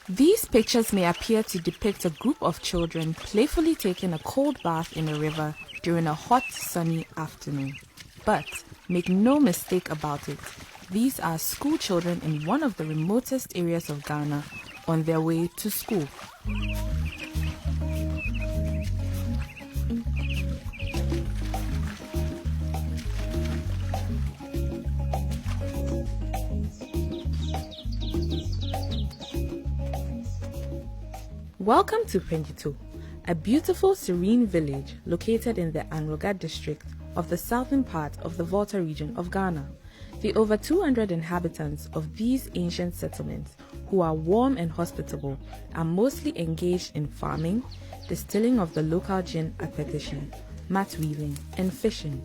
These pictures may appear to depict a group of children playfully taking a cold bath in a river during a hot, sunny afternoon. But make no mistake about it, these are school children in one of the remotest areas of Ghana on their way to school. Welcome to Pendito, a beautiful, serene village located in the Anroga district of the southern part of the Volta region of Ghana. The over 200 inhabitants of these ancient settlements, who are warm and hospitable, are mostly engaged in farming, distilling of the local gin appetition, mat weaving, and fishing.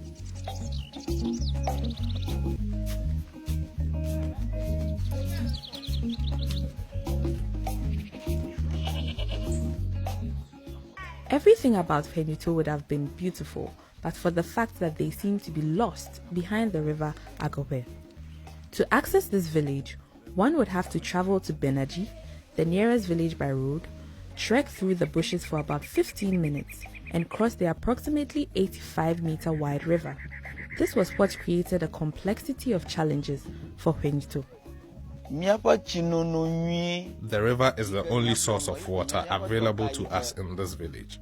Everything about Pendito would have been beautiful, but for the fact that they seem to be lost behind the river Agobe. To access this village, one would have to travel to Benaji, the nearest village by road, trek through the bushes for about 15 minutes, and cross the approximately 85-meter wide river. This was what created a complexity of challenges for Pendito. The river is the only source of water available to us in this village.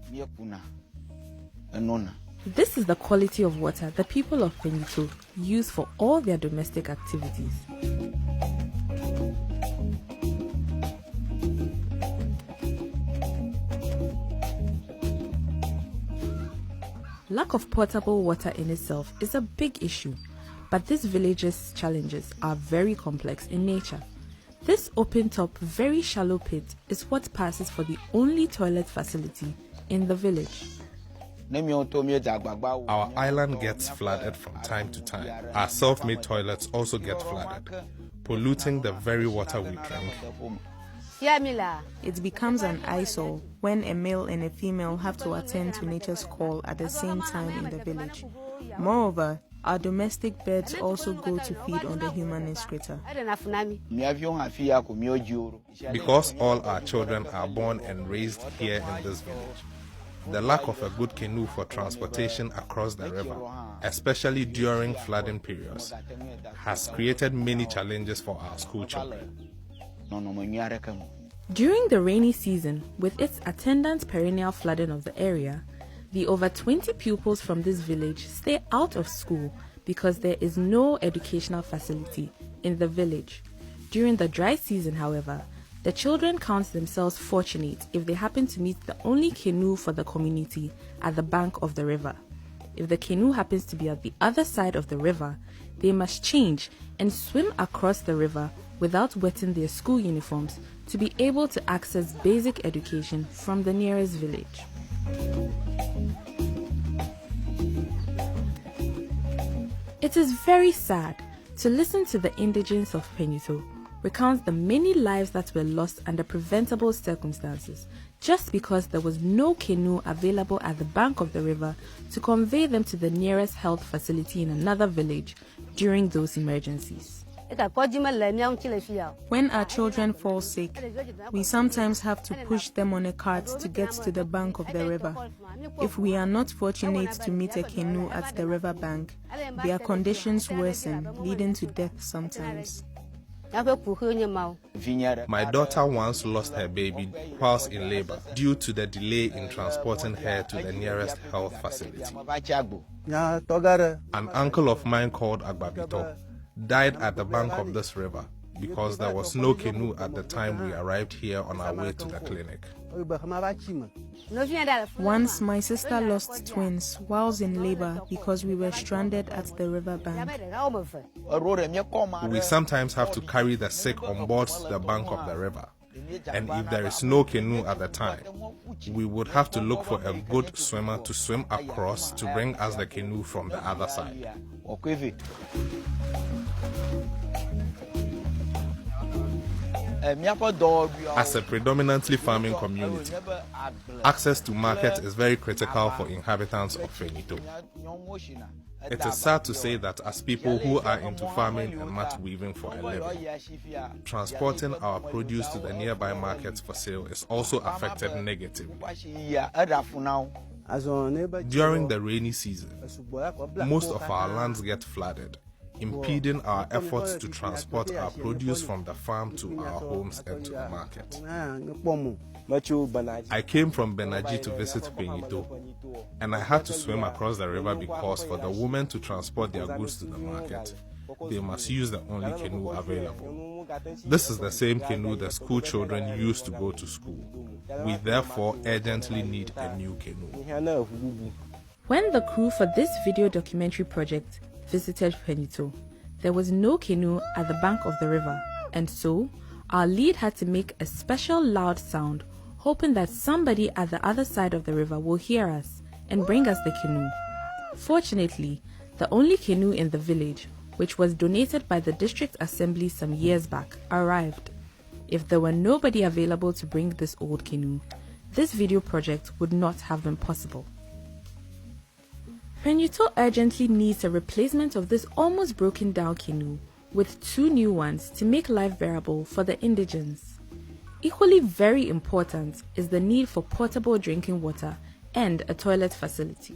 This is the quality of water the people of Pendito use for all their domestic activities. Lack of potable water in itself is a big issue, but this village's challenges are very complex in nature. This open-top, very shallow pit is what passes for the only toilet facility in the village. Our island gets flooded from time to time. Our self-made toilets also get flooded, polluting the very water we drink. It becomes an eyesore when a male and a female have to attend to nature's call at the same time in the village. Moreover, our domestic birds also go to feed on the human excreta. Because all our children are born and raised here in this village, the lack of a good canoe for transportation across the river, especially during flooding periods, has created many challenges for our school children. During the rainy season, with its attendant perennial flooding of the area, the over 20 pupils from this village stay out of school because there is no educational facility in the village. During the dry season, however, the children count themselves fortunate if they happen to meet the only canoe for the community at the bank of the river. If the canoe happens to be at the other side of the river, they must change and swim across the river without wetting their school uniforms to be able to access basic education from the nearest village. It is very sad to listen to the indigents of Pendito recount the many lives that were lost under preventable circumstances just because there was no canoe available at the bank of the river to convey them to the nearest health facility in another village during those emergencies. When our children fall sick, we sometimes have to push them on a cart to get to the bank of the river. If we are not fortunate to meet a canoe at the river bank, their conditions worsen, leading to death sometimes. My daughter once lost her baby whilst in labor due to the delay in transporting her to the nearest health facility. An uncle of mine called Agbabito died at the bank of this river because there was no canoe at the time we arrived here on our way to the clinic. Once my sister lost twins whilst in labor because we were stranded at the river bank. We sometimes have to carry the sick on board the bank of the river. And if there is no canoe at the time, we would have to look for a good swimmer to swim across to bring us the canoe from the other side. As a predominantly farming community, access to market is very critical for inhabitants of Fenito. It is sad to say that as people who are into farming and mat weaving for a living, transporting our produce to the nearby markets for sale is also affected negatively. During the rainy season, most of our lands get flooded, impeding our efforts to transport our produce from the farm to our homes and to the market. I came from Benaji to visit Penito, and I had to swim across the river because for the women to transport their goods to the market, they must use the only canoe available. This is the same canoe the school children used to go to school. We therefore urgently need a new canoe. When the crew for this video documentary project visited Penito, there was no canoe at the bank of the river, and so our lead had to make a special loud sound, hoping that somebody at the other side of the river will hear us and bring us the canoe. Fortunately, the only canoe in the village, which was donated by the district assembly some years back, arrived. If there were nobody available to bring this old canoe, this video project would not have been possible. Penito urgently needs a replacement of this almost broken down canoe with 2 new ones to make life bearable for the indigents. Equally very important is the need for portable drinking water and a toilet facility.